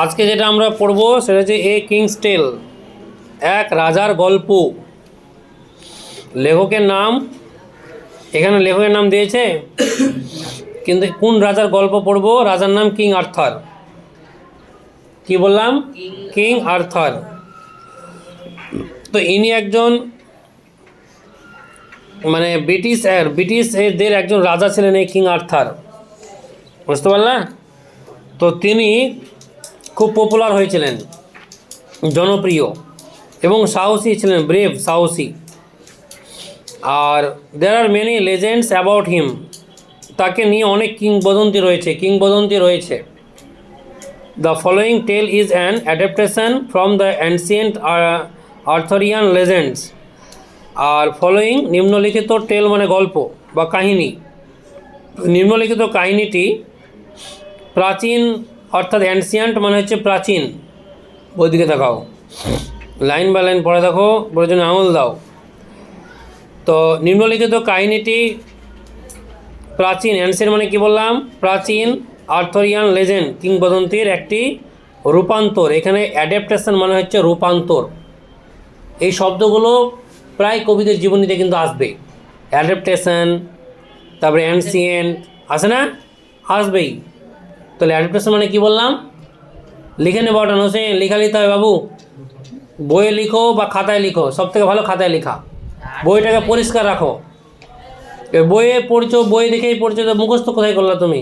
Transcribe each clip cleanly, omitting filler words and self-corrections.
আজকে যেটা আমরা পড়ব সেটা হচ্ছে এ কিংস টেল, এক রাজার গল্প। লেখকের নাম এখানে লেখকের নাম দিয়েছে, কিন্তু কোন রাজার গল্প পড়ব? রাজার নাম কিং আর্থার। কি বললাম? King Arthur. তো ইনি একজন মানে ব্রিটিশদের একজন রাজা ছিলেন এই কিং আর্থার, বুঝতে পারলা? তো তিনি খুব পপুলার হয়েছিলেন, জনপ্রিয় এবং সাহসী ছিলেন, ব্রেভ, সাহসী। আর there are many legends about him, তাকে নিয়ে অনেক কিংবদন্তি রয়েছে। The following tale is an adaptation from the ancient Arthurian legends. আর ফলোয়িং নিম্নলিখিত টেল মানে গল্প বা কাহিনী, নিম্নলিখিত কাহিনীটি প্রাচীন, অর্থাৎ অ্যানসিয়েন্ট মানে হচ্ছে প্রাচীন। বইদিকে দেখাও, লাইন বাই লাইন পড়ে দেখো, প্রয়োজনে আঙুল দাও। তো নিম্নলিখিত কাহিনীটি প্রাচীন, অ্যানসিয়েন্ট মানে কি বললাম? প্রাচীন আর্থারিয়ান লেজেন্ড, কিংবদন্তির একটি রূপান্তর। এখানে অ্যাডাপ্টেশন মানে হচ্ছে রূপান্তর। এই শব্দগুলো প্রায় কবিদের জীবনীতে কিন্তু আসবে। অ্যাডাপ্টেশন, তারপরে অ্যানসিয়েন্ট, আসে না? আসবেই। তাহলে অ্যাডাপ্টেশন মানে কি বললাম? লিখে নেবো ওটা, হোসেন লেখা নিতে হবে বাবু। বইয়ে লিখো বা খাতায় লিখো, সব থেকে ভালো খাতায় লেখা। বইটাকে পরিষ্কার রাখো। বইয়ে পড়ছো, বই দেখেই পড়ছো, তো মুখস্থ কোথায় করলা তুমি?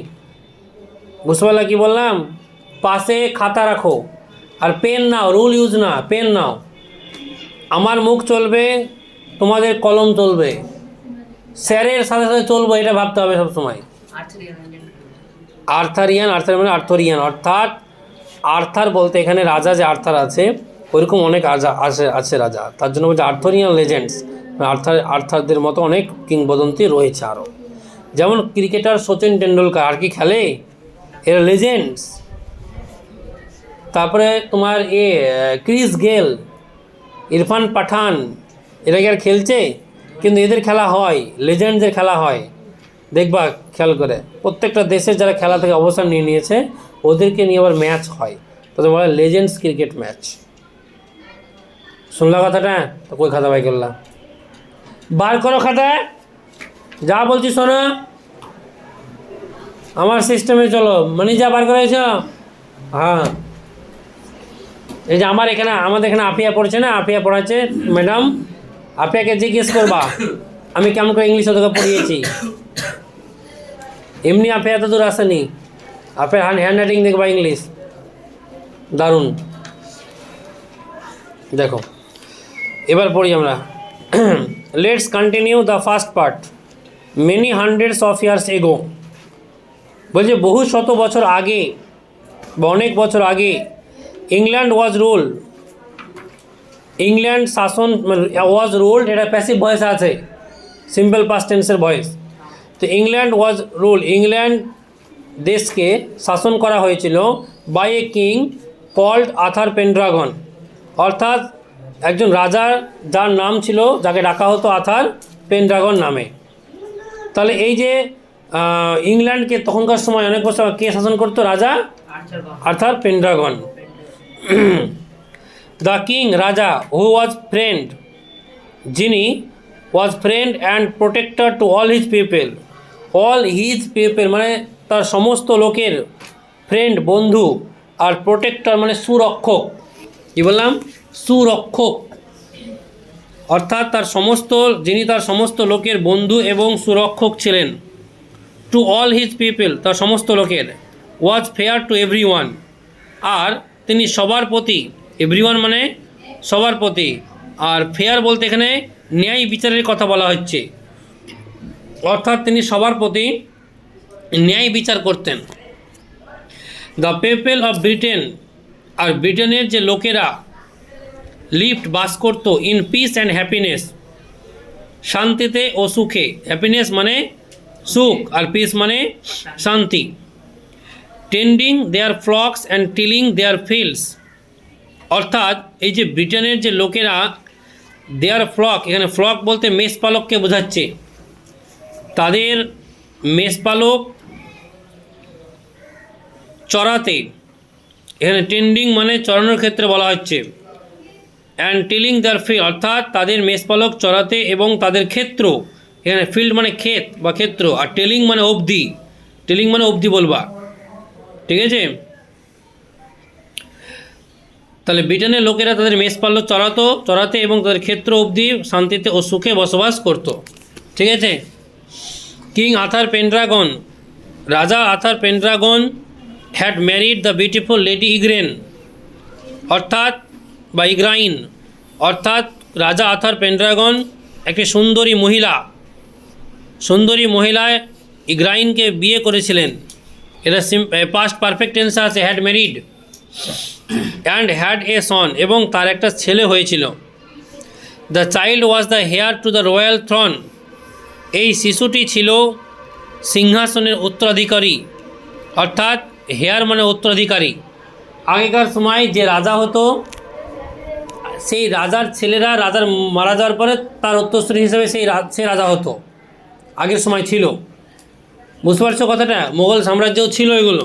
বুঝতে পারলা কি বললাম? পাশে খাতা রাখো, আর পেন নাও। রুল ইউজ না, পেন নাও। আমার মুখ চলবে, তোমাদের কলম চলবে, স্যারের সাথে সাথে চলবো, এটা ভাবতে হবে সবসময়। আর্থারিয়ান মানে আর্থরিয়ান, অর্থাৎ আর্থার বলতে এখানে রাজা যে আর্থার আছে ওইরকম অনেক রাজা আছে রাজা, তার জন্য বলছে আর্থরিয়ান লেজেন্ডস। আর্থারদের মতো অনেক কিংবদন্তি রয়েছে আরও। যেমন ক্রিকেটার সচিন টেন্ডুলকার, আর কি খেলে, এরা লেজেন্ডস। তারপরে তোমার ক্রিস গেল, ইরফান পাঠান, এরা কি আর খেলছে? কিন্তু এদের খেলা হয়, লেজেন্ডদের খেলা হয়। দেখবা খেয়াল করে, প্রত্যেকটা দেশের যারা খেলা থেকে অবসর নিয়ে নিয়েছে ওদেরকে নিয়ে আবার ম্যাচ হয়, তাদের বলে লেজেন্ডস ক্রিকেট ম্যাচ। শুনলা কথাটা? তো কই খাতা বাই করলা? বার করো খাতা, যা বলছি শোনো। আমার সিস্টেমে চলো, মানে যা বার করেছ। হ্যাঁ, এই যে আমাদের এখানে আপিয়া পড়ছে না, আপিয়া পড়াচ্ছে ম্যাডাম। আপিয়াকে জিজ্ঞেস করবা আমি কেমন করে ইংলিশ ওদেরকে পড়িয়েছি। এমনি আপিয়া এত দূর আসেনি, আপিয়ার হ্যান্ড রাইটিং দেখবা ইংলিশ দারুণ। দেখো এবার পড়ি আমরা। Let's continue the first part. Many hundreds of years ago, বলছে বহু শত বছর আগে বা অনেক বছর আগে, ইংল্যান্ড ওয়াজ রুল, ইংল্যান্ড শাসন ওয়াজ রুলড, এটা প্যাসিভ ভয়েস আছে, সিম্পল পাস্ট টেন্সের ভয়েস। তো ইংল্যান্ড ওয়াজ রুল, ইংল্যান্ড দেশকে শাসন করা হয়েছিল by a king called Arthur Pendragon, অর্থাৎ একজন রাজার যার নাম ছিল, যাকে ডাকা হতো আর্থার পেনড্রাগন নামে। তাহলে এই যে ইংল্যান্ডকে তখনকার সময় অনেক বছর কে শাসন করতো? রাজা আর্থার পেনড্রাগন। দ্য কিং, রাজা, হু ওয়াজ ফ্রেন্ড, যিনি, was friend and protector to all his people. All his people মানে তার সমস্ত লোকের, ফ্রেন্ড বন্ধু, আর প্রোটেক্টর মানে সুরক্ষক। কী বললাম? সুরক্ষক, অর্থাৎ যিনি তার সমস্ত লোকের বন্ধু এবং সুরক্ষক ছিলেন। টু অল হিজ পিপল, তার সমস্ত লোকের। ওয়াজ ফেয়ার টু এভরি ওয়ান, আর তিনি সবার প্রতি, এভরিওয়ান মানে সবার প্রতি, আর ফেয়ার বলতে এখানে ন্যায় বিচারের কথা বলা হচ্ছে, অর্থাৎ তিনি সবার প্রতি ন্যায় বিচার করতেন। দ্য পিপল অফ ব্রিটেন, আর ব্রিটেনের যে লোকেরা, লিভড বাস করত, ইন পিস অ্যান্ড হ্যাপিনেস, শান্তিতে ও সুখে। হ্যাপিনেস মানে সুখ, আর পিস মানে শান্তি। Tending their flocks and tilling their fields, অর্থাৎ এই যে ব্রিটেনের যে লোকেরা, দেয়ার ফ্লক, এখানে ফ্লক বলতে মেষপালককে বোঝাচ্ছে, তাদের মেষপালক চড়াতে এখানে টেন্ডিং মানে চড়ানোর ক্ষেত্রে বলা হচ্ছে। অ্যান্ড টিলিং দেয়ার ফিল্ড অর্থাৎ তাদের মেষপালক চড়াতে এবং তাদের ক্ষেত্র, এখানে ফিল্ড মানে ক্ষেত বা ক্ষেত্র, আর টেলিং মানে অবধি, টেলিং মানে অবধি বলবা, ঠিক আছে। তাহলে ব্রিটেনের লোকেরা তাদের মেষপালক চড়াতে এবং তাদের ক্ষেত্র অবধি শান্তিতে ও সুখে বসবাস করত, ঠিক আছে। কিং আর্থার পেনড্রাগন, রাজা Arthur Pendragon had married the beautiful lady Igraine অর্থাৎ বা ইগ্রাইন অর্থাৎ রাজা আর্থার পেনড্রাগন একটি সুন্দরী মহিলায় ইগ্রাইনকে বিয়ে করেছিলেন। এটা পাস্ট পারফেক্ট টেন্সে আছে, had married, and had a son, এবং তার একটা ছেলে হয়েছিল। The child was the heir to the royal throne, এই শিশুটি ছিল সিংহাসনের উত্তরাধিকারী, অর্থাৎ হেয়ার মানে উত্তরাধিকারী। আগেকার সময় যে রাজা হতো সেই রাজার ছেলেরা রাজার মারা যাওয়ার পরে তার উত্তরসূরি হিসেবে সে রাজা হতো, আগের সময় ছিল। বুঝতে পারছো কথাটা? মোগল সাম্রাজ্যও ছিল এগুলো।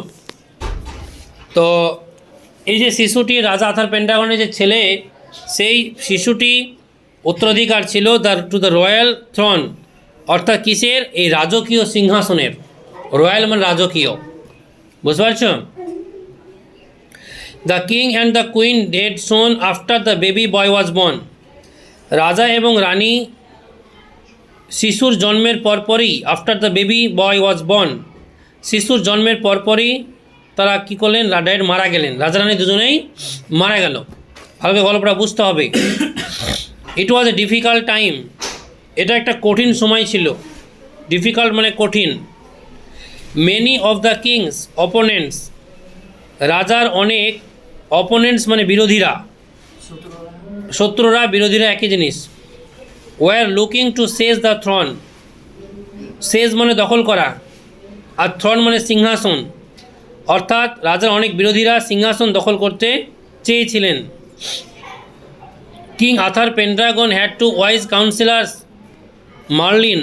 তো এই যে শিশুটি রাজা আর্থার পেনড্রাগনের যে ছেলে, সেই শিশুটি উত্তরাধিকার ছিল টু দ্য রয়্যাল থ্রন, অর্থাৎ কিসের? এই রাজকীয় সিংহাসনের। রয়্যাল মানে রাজকীয়, বুঝতে পারছো? The king and the queen dead soon after the baby boy was born, রাজা এবং রানী শিশুর জন্মের পরপরই, after the baby boy was born, শিশুর জন্মের পরপরই তারা কী করলেন? মারা গেলেন। রাজা রানী দুজনেই মারা গেল। ভালো করে গল্পটা বুঝতে হবে। ইট ওয়াজ এ ডিফিকাল্ট টাইম, এটা একটা কঠিন সময় ছিল। ডিফিকাল্ট মানে কঠিন। Many of the king's opponents, রাজার অনেক অপোনেন্টস মানে বিরোধীরা, শত্রুরা বিরোধীরা একই জিনিস। Were looking to seize the throne, seize মানে দখল করা, আর থ্রন মানে সিংহাসন, অর্থাৎ রাজার অনেক বিরোধীরা সিংহাসন দখল করতে চেয়েছিলেন। King Arthur Pendragon had two wise councillors, Merlin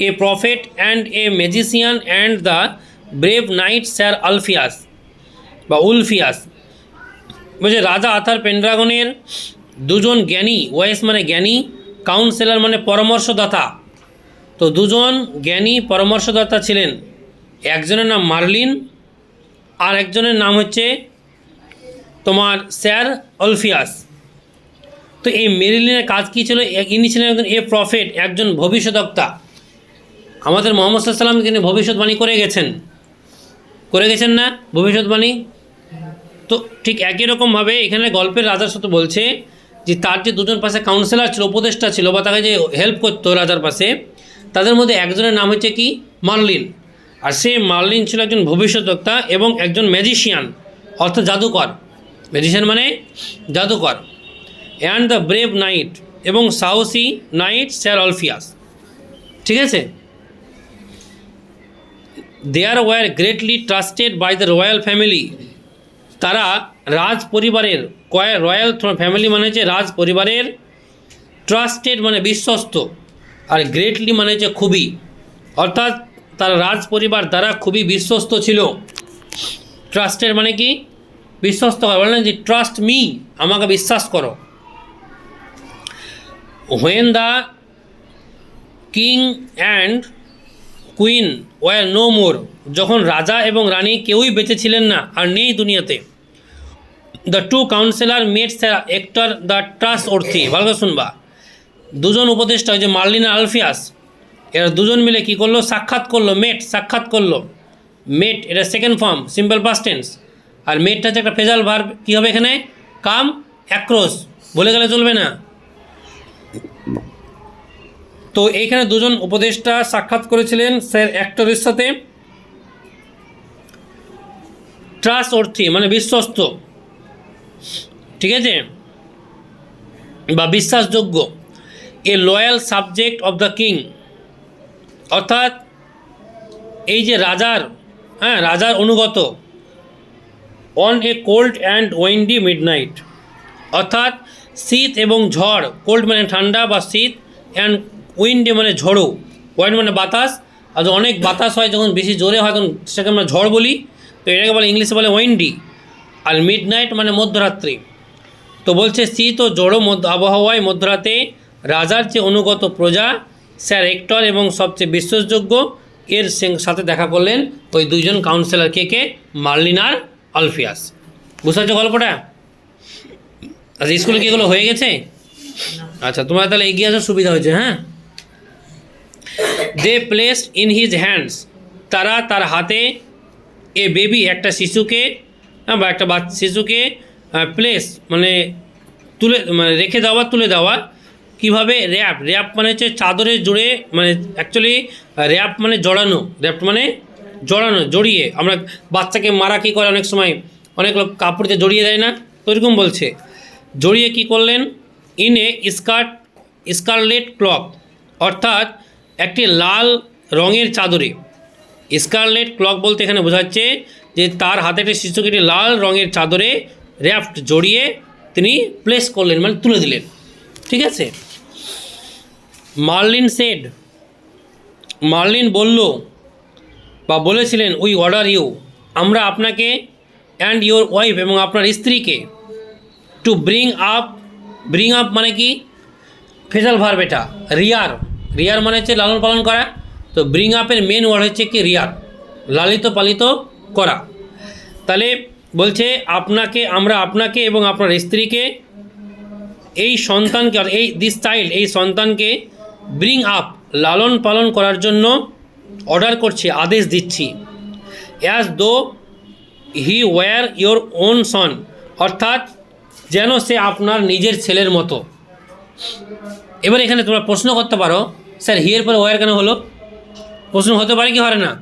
a prophet and a magician and the brave knight Sir Alfius বা উলফিয়াস। বলছে রাজা আর্থার পেনড্রাগনের দুজন জ্ঞানী, ওয়াইস মানে জ্ঞানী, কাউন্সিলর মানে পরামর্শদাতা। তো দুজন জ্ঞানী পরামর্শদাতা ছিলেন, একজনের নাম মার্লিন আর একজনের নাম হচ্ছে তোমার স্যার আলফিয়াস। তো এই মেরিলিনের কাজ কী ছিল? ইনি ছিলেন একজন এ প্রফেট, একজন ভবিষ্যদ্বক্তা। আমাদের মোহাম্মদ সাল্লাল্লাহু আলাইহি ওয়াসাল্লাম তিনি ভবিষ্যৎবাণী করে গেছেন না ভবিষ্যৎবাণী? তো ঠিক একই রকমভাবে এখানে গল্পের রাজার সাথে বলছে যে তার যে দুজন পাশে কাউন্সিলর ছিল, উপদেষ্টা ছিল, বা তাকে যে হেল্প করতো রাজার পাশে, তাদের মধ্যে একজনের নাম হচ্ছে কি? মার্লিন। আর সে মার্লিন ছিল একজন ভবিষ্যদ্বক্তা এবং একজন ম্যাজিশিয়ান অর্থাৎ জাদুকর। ম্যাজিশিয়ান মানে জাদুকর। অ্যান্ড দ্য ব্রেভ নাইট, এবং সাহসী নাইট স্যার আলফিয়াস, ঠিক আছে। There were greatly trusted by the royal family, তারা রাজ পরিবারের, রয়্যাল ফ্যামিলি মানে হচ্ছে রাজ পরিবারের, ট্রাস্টেড মানে বিশ্বস্ত, আর গ্রেটলি মানে হচ্ছে খুবই, অর্থাৎ তারা রাজ পরিবার দ্বারা খুবই বিশ্বস্ত ছিল। ট্রাস্টেড মানে কি? বিশ্বস্ত করা, বলেন যে ট্রাস্ট মি, আমাকে বিশ্বাস করো। When the king and queen were no more, যখন রাজা এবং রানী কেউই বেঁচে ছিলেন না, আর নেই দুনিয়াতে, the two councillor met Sir Ector the trust অর্থী, ভালো করে শুনবা, দুজন উপদেষ্টা যে মার্লিন আর আলফিয়াস, এরা দুজন মিলে কী করলো? সাক্ষাৎ করলো। মেট এটা second form, simple past tense, আর মেটটা হচ্ছে একটা ফ্রেজাল ভার্ব। কী হবে এখানে? কাম অ্যাক্রস, বলে গেলে চলবে না। তো এইখানে দুজন উপদেষ্টা সাক্ষাৎ করেছিলেন স্যার অ্যাক্টরের সাথে। ট্রাস্ট অর্থী মানে বিশ্বস্ত, ঠিক আছে, বা বিশ্বাসযোগ্য। A loyal subject of the king, অর্থাৎ এই যে রাজার অনুগত। On a cold and windy midnight, অর্থাৎ শীত এবং ঝড়, কোল্ড মানে ঠান্ডা বা শীত, অ্যান্ড উইন্ডে মানে ঝড়ো, উইন্ড মানে বাতাস, আর অনেক বাতাস হয় যখন বেশি জোরে হয় তখন সেটাকে আমরা ঝড় বলি, তো এটাকে বলে ইংলিশে বলে উইন্ডি। আর মিডনাইট মানে মধ্যরাত্রি। তো বলছে শীত ও জড়ো আবহাওয়ায় মধ্যরাতে রাজার যে অনুগত প্রজা স্যার হেক্টর এবং সবচেয়ে বিশ্বাসযোগ্য এর সাথে দেখা করলেন ওই দুইজন কাউন্সিলর, কে মার্লিন আর আলফিয়াস। বুঝতে পারছো গল্পটা? আচ্ছা, স্কুলে কি এগুলো হয়ে গেছে? আচ্ছা, তোমরা তাহলে এগিয়ে আসার সুবিধা হয়েছে। হ্যাঁ, দে প্লেসড ইন হিজ হ্যান্ডস, তারা তার হাতে এ বেবি, একটা শিশুকে বা একটা শিশুকে প্লেস মানে তুলে মানে রেখে দেওয়া, তুলে দেওয়া। কীভাবে? র্যাপ মানে হচ্ছে চাদরে জুড়ে, মানে অ্যাকচুয়ালি র্যাপ মানে জড়ানো, র্যাপ মানে জড়ানো, জড়িয়ে। আমরা বাচ্চাকে মারা কী করে অনেক সময় অনেক লোক কাপড়তে জড়িয়ে দেয় না, তো এরকম বলছে জড়িয়ে কী করলেন, ইন এ স্কারলেট ক্লথ, অর্থাৎ একটি লাল রঙের চাদরে। স্কারলেট ক্লথ বলতে এখানে বোঝাচ্ছে যে তার হাতে একটি শিশুকে একটি লাল রঙের চাদরে র্যাপড জড়িয়ে তিনি প্লেস করলেন, মানে তুলে দিলেন। ঠিক আছে। মার্লিন বলল বা বলেছিলেন, উই অর্ডার ইউ, আমরা আপনাকে অ্যান্ড ইউর ওয়াইফ এবং আপনার স্ত্রীকে টু ব্রিং আপ মানে কি ফেজাল ভার্ব, এটা রিয়ার মানে হচ্ছে লালন পালন করা। তো ব্রিং আপের মেন ওয়ার্ড হচ্ছে কি রিয়ার, লালিত পালিত করা। তাহলে বলছে আমরা আপনাকে এবং আপনার স্ত্রীকে এই সন্তানকে, এই সন্তানকে ব্রিং আপ লালন পালন করার জন্য অর্ডার করছি, আদেশ দিচ্ছি। As though he were your own son, অর্থাৎ যেন সে আপনার নিজের ছেলের মতো। এবার এখানে তোমরা প্রশ্ন করতে পারো, স্যার হিয়ের পরে ওয়্যার কেন হলো? প্রশ্ন হতে পারে কি পারে না?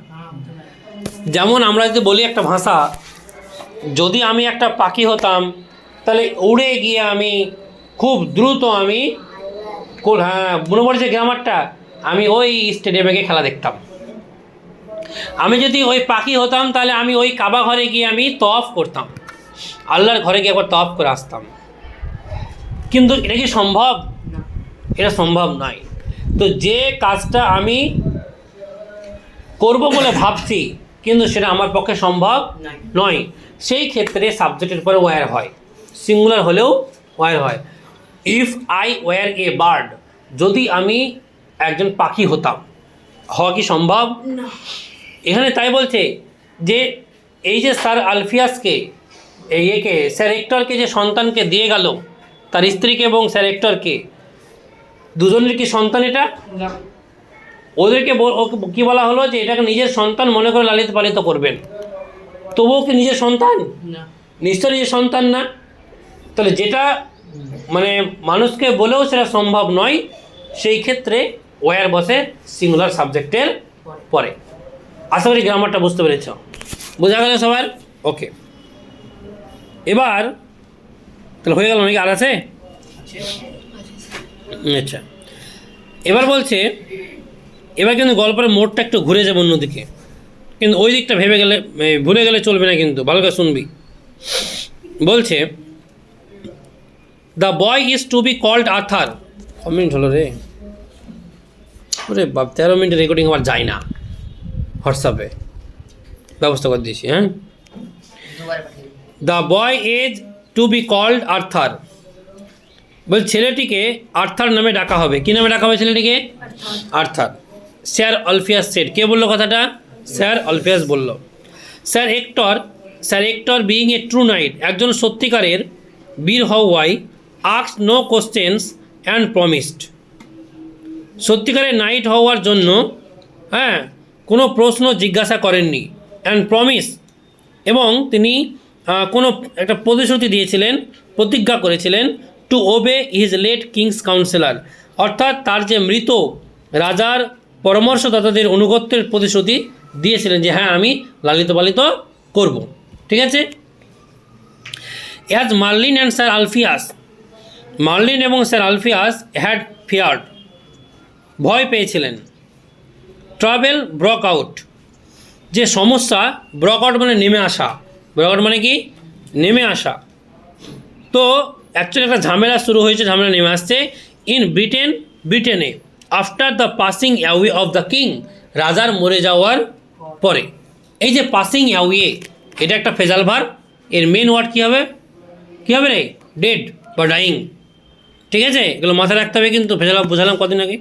যেমন আমরা যদি বলি একটা ভাষা, যদি আমি একটা পাখি হতাম তাহলে উড়ে গিয়ে আমি খুব দ্রুত মনে পড়েছে গ্রামারটা, আমি ওই স্টেডিয়ামে গিয়ে খেলা দেখতাম। আমি যদি ওই পাখি হতাম তাহলে আমি ওই কাবা ঘরে গিয়ে আমি তওয়াফ করতাম, আল্লাহর ঘরে গিয়ে একবার তওয়াফ করে আসতাম। কিন্তু এটা কি সম্ভব? এটা সম্ভব নয়। তো যে কাজটা আমি করব বলে ভাবছি কিন্তু সেটা আমার পক্ষে সম্ভব নয়, সেই ক্ষেত্রে সাবজেক্টের পরে ওয়্যার হয়, সিঙ্গুলার হলেও ওয়্যার হয়। If I were a bird, যদি আমি একজন পাখি হতাম, হওয়া কি সম্ভব? এখানে তাই বলছে যে এই যে স্যার আলফিয়াসকে স্যার হেক্টরকে যে সন্তানকে দিয়ে গেল, তার স্ত্রীকে এবং স্যার হেক্টরকে, দুজনের কি সন্তান এটা? ওদেরকে কি বলা হলো যে এটাকে নিজের সন্তান মনে করে লালিত পালিত করবেন। তবুও কি নিজের সন্তান? নিশ্চয় নিজের সন্তান না। তাহলে যেটা মানে মানুষকে বলেও সেটা সম্ভব নয়, সেই ক্ষেত্রে ওয়্যার বসে সিঙ্গুলার সাবজেক্টের পরে। আশা করি গ্রামারটা বুঝতে পেরেছ। বোঝা গেল সবার? ওকে, এবার তাহলে হয়ে গেল নাকি? আর আছে? আচ্ছা, এবার বলছে, এবার কিন্তু গল্পের মোড়টা একটু ঘুরে যাবে অন্যদিকে, কিন্তু ওই দিকটা ভুলে গেলে চলবে না, কিন্তু ভালো করে শুনবি। বলছে the boy is to be called Arthur. ক মিনিট হলো রে? ওরে বাপ, 13 মিনিটের রেকর্ডিং আমার যায় না, হোয়াটসঅ্যাপে ব্যবস্থা করে দিয়েছি। হ্যাঁ, the boy is to be called Arthur, বল ছেলেটিকে আর্থার নামে ডাকা হবে। কী নামে ডাকা হবে ছেলেটিকে? আর্থার। স্যার আলফিয়াস সেড, কে বললো কথাটা? স্যার আলফিয়াস বলল। Sir Hector being a true knight, একজন সত্যিকারের বীর হওয়ায়, asked no questions and promised, সত্যিকারের নাইট হওয়ার জন্য কোনো প্রশ্ন জিজ্ঞাসা করেননি, অ্যান্ড প্রমিস, এবং তিনি কোনো একটা প্রতিশ্রুতি দিয়েছিলেন, প্রতিজ্ঞা করেছিলেন, to obey his late king's councillor, অর্থাৎ তার যে মৃত রাজার পরামর্শদাতাদের অনুগত্যের প্রতিশ্রুতি দিয়েছিলেন যে হ্যাঁ আমি লালিত পালিত করব। ঠিক আছে। As Merlin and Sir Alpheus, Merlin এবং স্যার আলফিয়াস হ্যাড ফিয়ার্ড, ভয় পেয়েছিলেন। ট্রাভেল ব্রক আউট, যে সমস্যা, ব্রক আউট মানে নেমে আসা, ব্রক আউট মানে কি? নেমে আসা। তো অ্যাকচুয়ালি একটা ঝামেলা শুরু হয়েছে, ঝামেলা নেমে আসছে ইন ব্রিটেনে after the passing away of the king, রাজার মরে যাওয়ার পরে। এই যে পাসিং অ্যাওয়ে, এটা একটা ফেজাল ভার্ব, এর মেন ওয়ার্ড কী হবে রে? ডেড বা ডাইং। ঠিক আছে, এগুলো মাথায় রাখতে হবে কিন্তু, বোঝালাম কদিন আগে।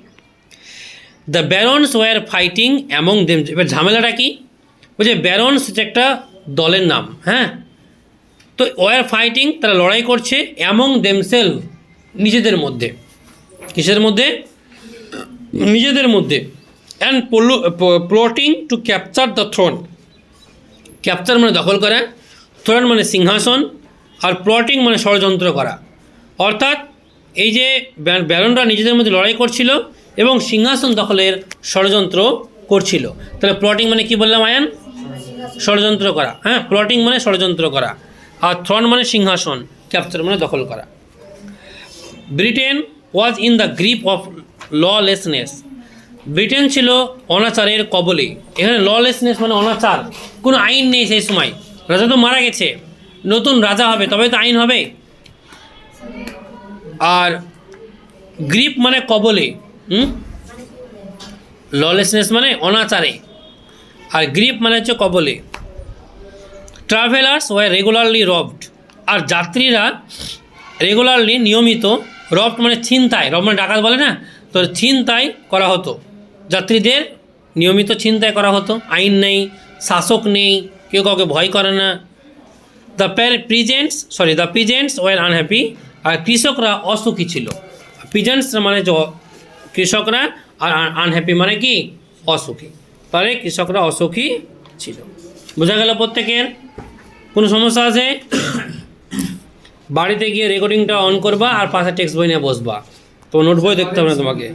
The barons were fighting among them. এবার ঝামেলাটা কি? বলছে ব্যারনস হচ্ছে একটা দলের নাম, হ্যাঁ। তো ওয়ার ফাইটিং, তারা লড়াই করছে, অ্যামং দেমসেলভ, নিজেদের মধ্যে। কিসের মধ্যে? নিজেদের মধ্যে। And plotting to capture the thrown. Capture মানে দখল করা, থ্রোন মানে সিংহাসন, আর প্লটিং মানে ষড়যন্ত্র করা। অর্থাৎ এই যে ব্যারনরা নিজেদের মধ্যে লড়াই করছিল এবং সিংহাসন দখলের ষড়যন্ত্র করছিল। তাহলে প্লটিং মানে কি বললাম আয়ান? ষড়যন্ত্র করা, হ্যাঁ। প্লটিং মানে ষড়যন্ত্র করা, আর থ্রন মানে সিংহাসন, ক্যাপচার মানে দখল করা। Britain was in the grip of lawlessness. Britain ছিল অনাচারের কবলে। এখানে ললেসনেস মানে অনাচার, কোনো আইন নেই সেই সময়। রাজা তো মারা গেছে, নতুন রাজা হবে, তবে তো আইন হবে। আর গ্রিপ মানে কবলে, ললেসনেস মানে অনাচারে, আর গ্রিপ মানে হচ্ছে কবলে। Travellers were regularly robbed. আর যাত্রীরা রেগুলারলি, নিয়মিত, রবড মানে ছিনতাই, রব মানে ডাকাত বলে না, তো ছিনতাই করা হতো। যাত্রীদের নিয়মিত ছিনতাই করা হতো। আইন নেই, শাসক নেই, কেউ কাউকে ভয় করে না। The peasants were unhappy. আর কৃষকরা অসুখী ছিল। পিজেন্টস মানে কৃষকরা, আর আনহ্যাপি মানে কি? অসুখী। তাহলে কৃষকরা অসুখী ছিল। বোঝা গেল প্রত্যেকের? কোনো সমস্যা আছে? বাড়িতে গিয়ে রেকর্ডিংটা অন করবা আর পাশে টেক্সট বই নিয়ে বসবা, তো নোট বই দেখতে হবে না তোমাকে।